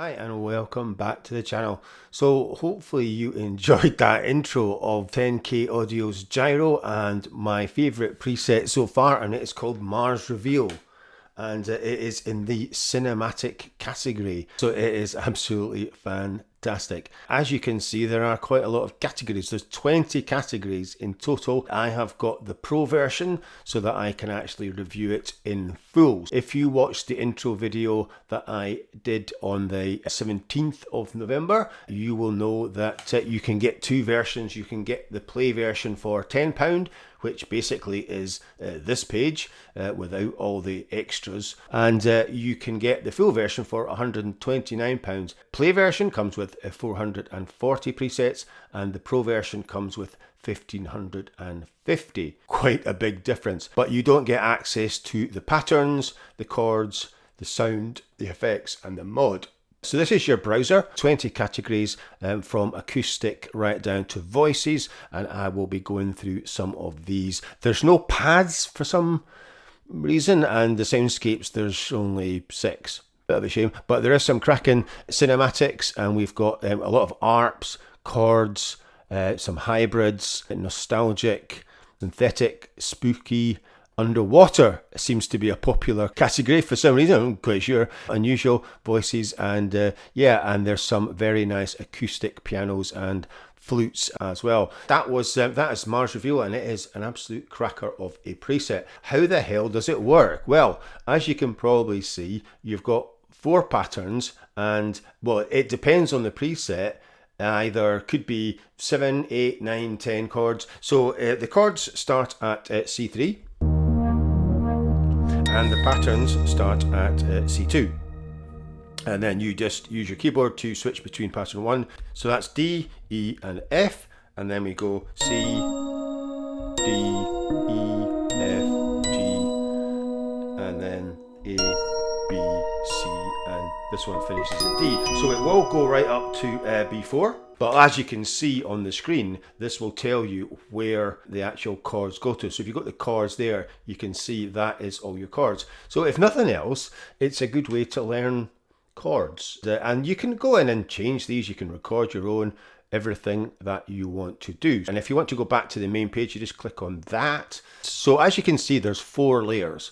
Hi and welcome back to the channel. So hopefully you enjoyed that intro of 10K Audio's Gyro and my favourite preset so far, and it is called Mars Reveal, and it is in the cinematic category, so it is absolutely fantastic. As you can see, there are quite a lot of categories. There's 20 categories in total. I have got the pro version so that I can actually review it in full. If you watched the intro video that I did on the 17th of November, you will know that you can get two versions. You can get the play version for £10, which basically is this page without all the extras, and you can get the full version for £129. Play version comes with 440 presets, and the pro version comes with 1550. Quite a big difference, but you don't get access to the patterns, the chords, the sound, the effects, and the mod. So this is your browser, 20 categories from acoustic right down to voices, and I will be going through some of these. There's no pads for some reason, and the soundscapes, there's only 6. Bit of a shame, but there is some cracking cinematics, and we've got a lot of ARPs, chords, some hybrids, nostalgic, synthetic, spooky. Underwater seems to be a popular category for some reason, I'm quite sure. Unusual voices, and yeah, and there's some very nice acoustic pianos and flutes as well. That is Mars Reveal, and it is an absolute cracker of a preset. How the hell does it work? Well, as you can probably see, you've got 4 patterns, and well, it depends on the preset. Either could be 7, 8, 9, 10 chords. So the chords start at C3. And the patterns start at C2. And then you just use your keyboard to switch between pattern 1. So that's D, E, and F. And then we go C, D, E, F, G, and then A, B, C, and this one finishes at D. So it will go right up to B4. But as you can see on the screen, this will tell you where the actual chords go to. So if you've got the chords there, you can see that is all your chords. So if nothing else, it's a good way to learn chords. And you can go in and change these. You can record your own, everything that you want to do. And if you want to go back to the main page, you just click on that. So as you can see, there's 4 layers.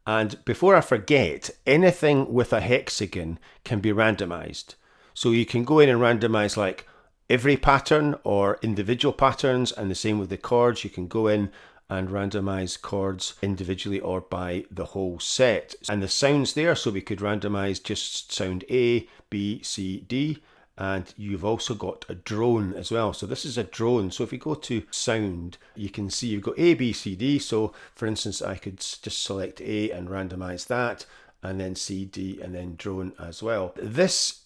And before I forget, anything with a hexagon can be randomized. So you can go in and randomize like every pattern or individual patterns, and the same with the chords. You can go in and randomize chords individually or by the whole set. And the sounds there, so we could randomize just sound A, B, C, D, and you've also got a drone as well. So this is a drone. So if you go to sound, you can see you've got A, B, C, D. So for instance, I could just select A and randomize that, and then C, D, and then drone as well. This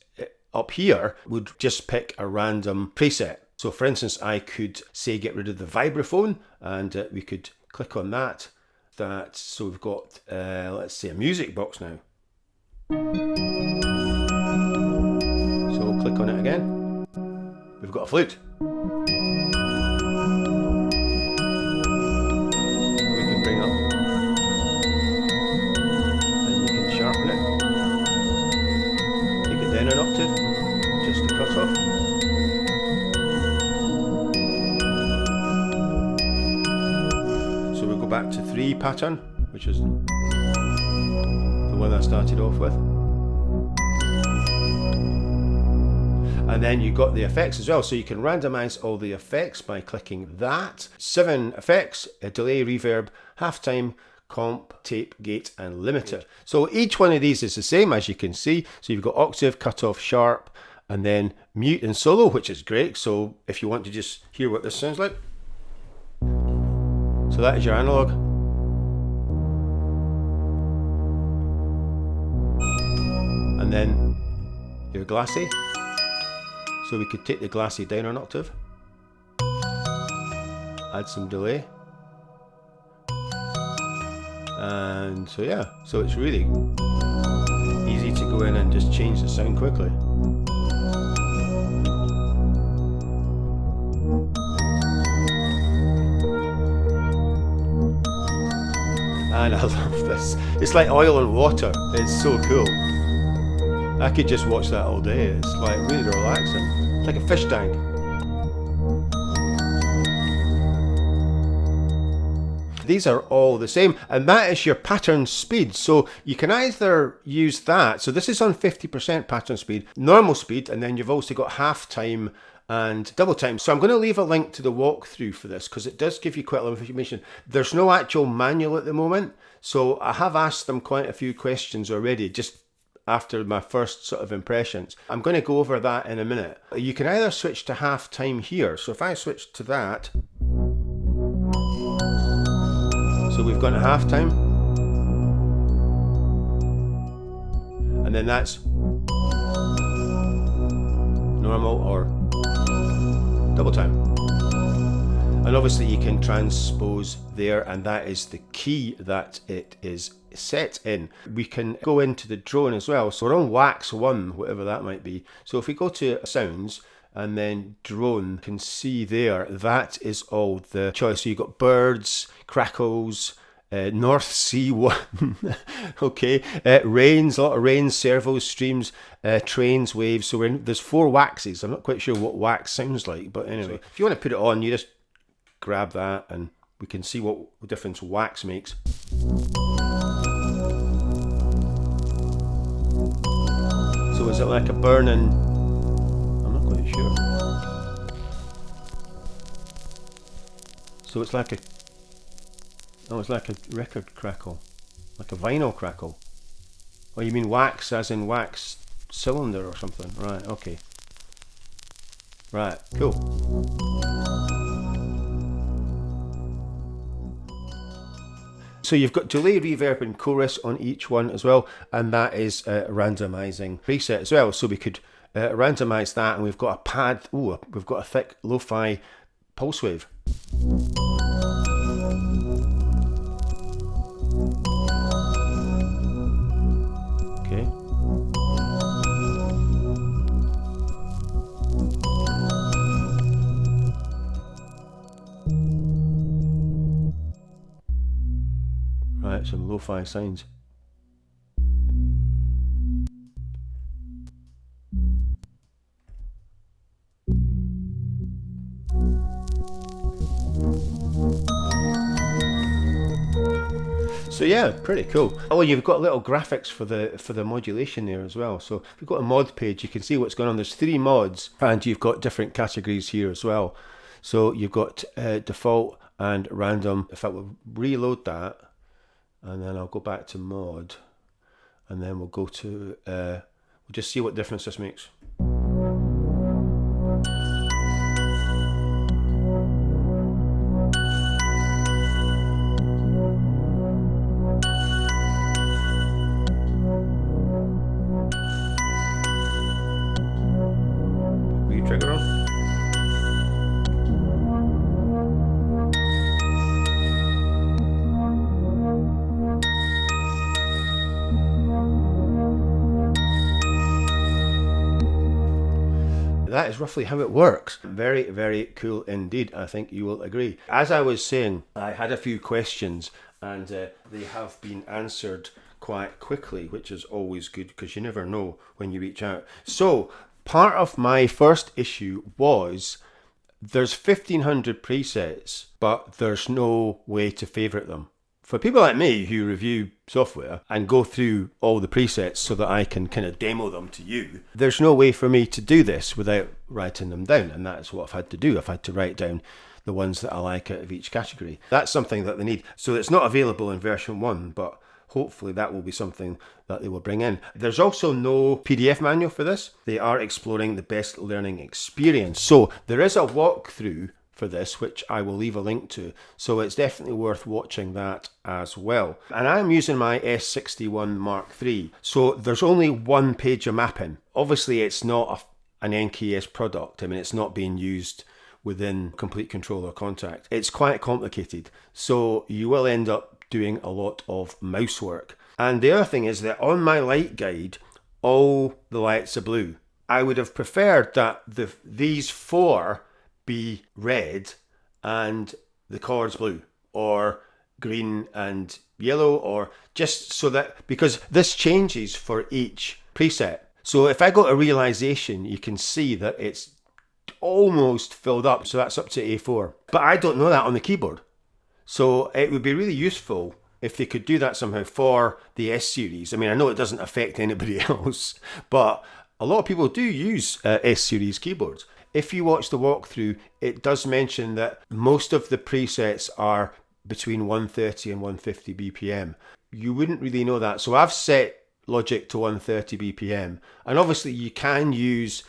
up here would just pick a random preset. So for instance, I could say get rid of the vibraphone, and we could click on that. So we've got, let's say, a music box now. So we'll click on it again. We've got a flute. We can bring up, and you can sharpen it. Take it down an octave. Just the cutoff. So we'll go back to 3 pattern, which is the one I started off with. And then you got the effects as well, so you can randomize all the effects by clicking that. 7 effects: a delay, reverb, halftime, comp, tape, gate, and limiter. So each one of these is the same, as you can see. So you've got octave, cutoff, sharp, and then mute and solo, which is great. So if you want to just hear what this sounds like. So that is your analog. And then your glassy. So we could take the glassy down an octave. Add some delay. And so yeah, so it's really easy to go in and just change the sound quickly. And I love this. It's like oil and water. It's so cool. I could just watch that all day. It's like really relaxing. It's like a fish tank. These are all the same, and that is your pattern speed. So you can either use that. So this is on 50% pattern speed, normal speed, and then you've also got half time and double time. So I'm going to leave a link to the walkthrough for this because it does give you quite a lot of information. There's no actual manual at the moment, so I have asked them quite a few questions already, just after my first sort of impressions. I'm going to go over that in a minute. You can either switch to half time here. So if I switch to that, so we've gone to half time, and then that's normal or double time. And obviously you can transpose there, and that is the key that it is set in. We can go into the drone as well. So we're on wax 1, whatever that might be. So if we go to sounds and then drone, you can see there, that is all the choice. So you've got birds, crackles, North Sea 1, okay, rains, a lot of rains, servos, streams, trains, waves. So there's 4 waxes. I'm not quite sure what wax sounds like, but anyway, if you want to put it on, you just grab that and we can see what difference wax makes. So is it like a burning? I'm not quite sure. So it's like a, oh, it's like a record crackle, like a vinyl crackle. Oh, you mean wax as in wax cylinder or something? Right, okay. Right, cool. So you've got delay, reverb and chorus on each one as well, and that is a randomizing preset as well. So we could randomize that, and we've got a pad, ooh, we've got a thick lo-fi pulse wave. Okay. Right, some lo-fi sounds. So yeah, pretty cool. Oh, you've got little graphics for the modulation there as well. So if you've got a mod page, you can see what's going on. There's 3 mods, and you've got different categories here as well. So you've got default and random. If I will reload that, and then I'll go back to mod, and then we'll go to, we'll just see what difference this makes. Trigger on. That is roughly how it works. Very, very cool indeed. I think you will agree. As I was saying, I had a few questions, and they have been answered quite quickly, which is always good because you never know when you reach out. So part of my first issue was there's 1,500 presets, but there's no way to favorite them. For people like me who review software and go through all the presets so that I can kind of demo them to you, there's no way for me to do this without writing them down, and that's what I've had to do. I've had to write down the ones that I like out of each category. That's something that they need. So it's not available in version 1, but hopefully that will be something that they will bring in. There's also no PDF manual for this. They are exploring the best learning experience. So there is a walkthrough for this, which I will leave a link to. So it's definitely worth watching that as well. And I'm using my S61 Mark III. So there's only 1 page of mapping. Obviously it's not an NKS product. I mean, it's not being used within Complete Control or Contact. It's quite complicated. So you will end up doing a lot of mouse work. And the other thing is that on my light guide, all the lights are blue. I would have preferred that these 4 be red and the chords blue, or green and yellow, or just so that, because this changes for each preset. So if I go to realization, you can see that it's almost filled up. So that's up to A4. But I don't know that on the keyboard. So it would be really useful if they could do that somehow for the S series. I mean, I know it doesn't affect anybody else, but a lot of people do use S series keyboards. If you watch the walkthrough, it does mention that most of the presets are between 130 and 150 BPM. You wouldn't really know that. So I've set Logic to 130 BPM. And obviously you can use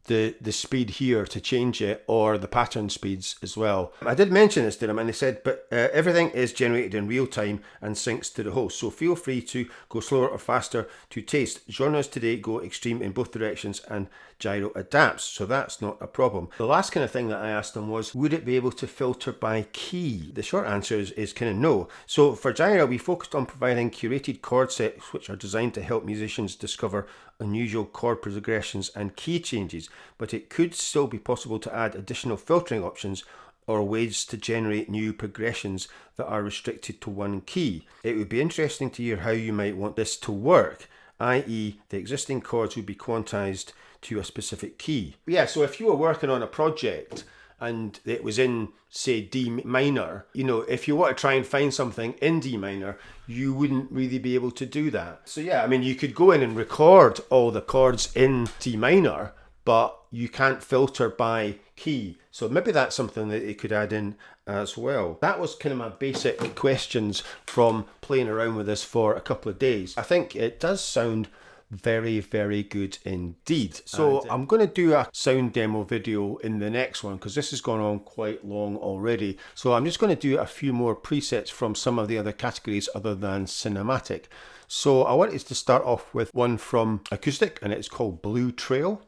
the speed here to change it, or the pattern speeds as well. I did mention this to them and they said, but everything is generated in real time and syncs to the host. So feel free to go slower or faster to taste. Genres today go extreme in both directions and Gyro adapts. So that's not a problem. The last kind of thing that I asked them was, would it be able to filter by key? The short answer is kind of no. So for Gyro, we focused on providing curated chord sets which are designed to help musicians discover unusual chord progressions and key changes, but it could still be possible to add additional filtering options or ways to generate new progressions that are restricted to one key. It would be interesting to hear how you might want this to work, i.e. the existing chords would be quantized to a specific key. Yeah, so if you were working on a project and it was in, say, D minor, you know, if you want to try and find something in D minor, you wouldn't really be able to do that. So yeah, I mean, you could go in and record all the chords in D minor, but you can't filter by key. So maybe that's something that you could add in as well. That was kind of my basic questions from playing around with this for a couple of days. I think it does sound very, very good indeed. So I'm going to do a sound demo video in the next one because this has gone on quite long already. So I'm just going to do a few more presets from some of the other categories other than cinematic. So I wanted to start off with one from Acoustic and it's called Blue Trail.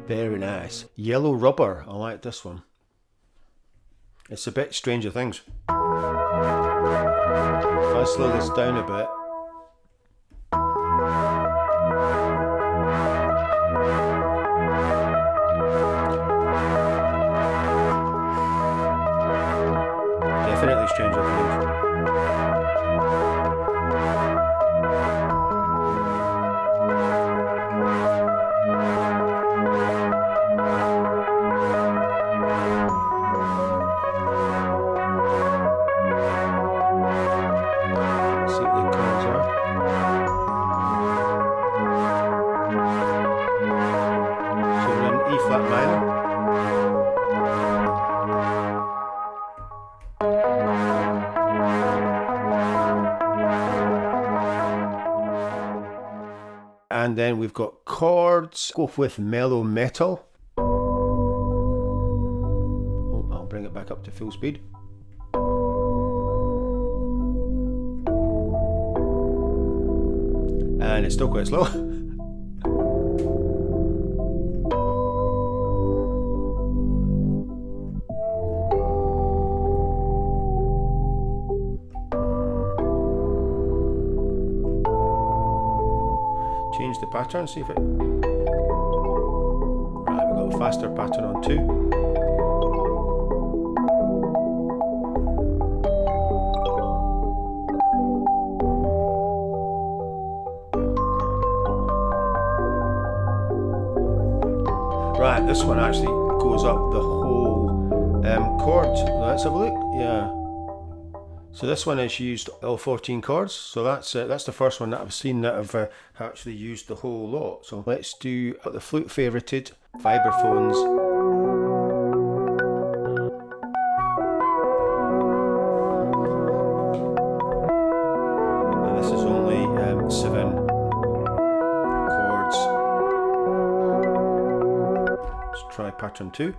Very nice. Yellow Rubber. I like this one. It's a bit Stranger Things. If I slow this down a bit. Definitely Stranger Things. And then we've got Chords. Go with Mellow Metal. Oh, I'll bring it back up to full speed. And it's still quite slow. Change the pattern, see if it... Right, we've got a faster pattern on 2. Right, this one actually goes up the whole chord. Let's have a look. Yeah. So this one has used all 14 chords. So that's the first one that I've seen that have actually used the whole lot. So let's do the flute favorited, vibraphones. And this is only 7 chords. try pattern 2.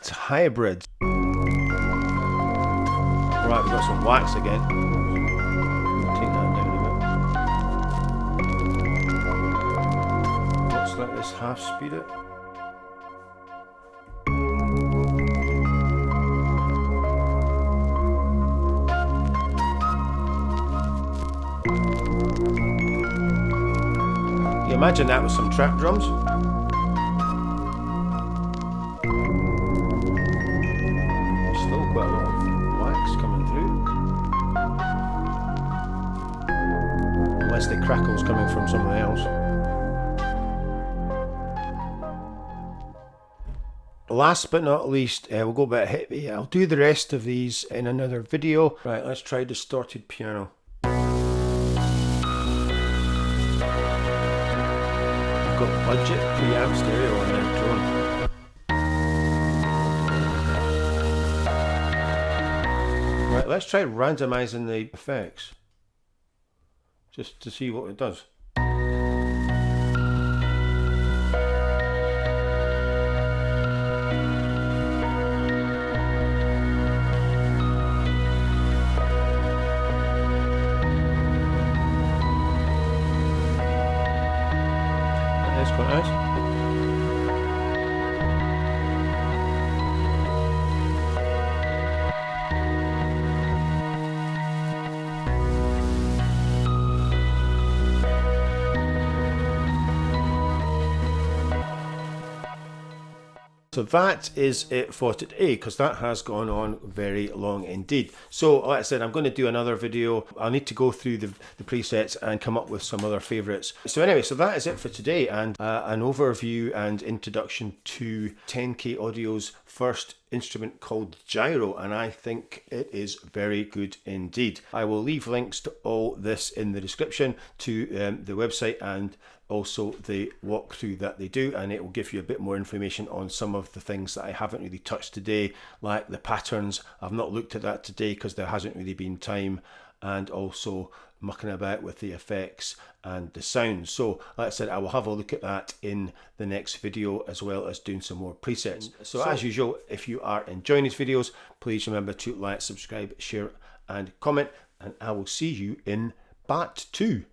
It's hybrid. Right, we've got some wax again. Take that down a bit. Let's let this half speed it. You imagine that with some trap drums. Still quite a lot of wax coming through. Unless the crackle's coming from somewhere else. Last but not least, we'll go a bit heavy. I'll do the rest of these in another video. Right, let's try distorted piano. I've got budget preamp stereo on that drone. Right, let's try randomizing the effects, just to see what it does. That is quite nice. So that is it for today, because that has gone on very long indeed. So like I said, I'm going to do another video. I'll need to go through the presets and come up with some other favorites. So anyway, so that is it for today, and an overview and introduction to 10K Audio's first instrument called Gyro, and I think it is very good indeed. I will leave links to all this in the description, to the website and also the walkthrough that they do, and it will give you a bit more information on some of the things that I haven't really touched today, like the patterns. I've not looked at that today because there hasn't really been time, and also mucking about with the effects and the sounds. So like I said, I will have a look at that in the next video, as well as doing some more presets. So as usual, if you are enjoying these videos, please remember to like, subscribe, share and comment, and I will see you in part 2.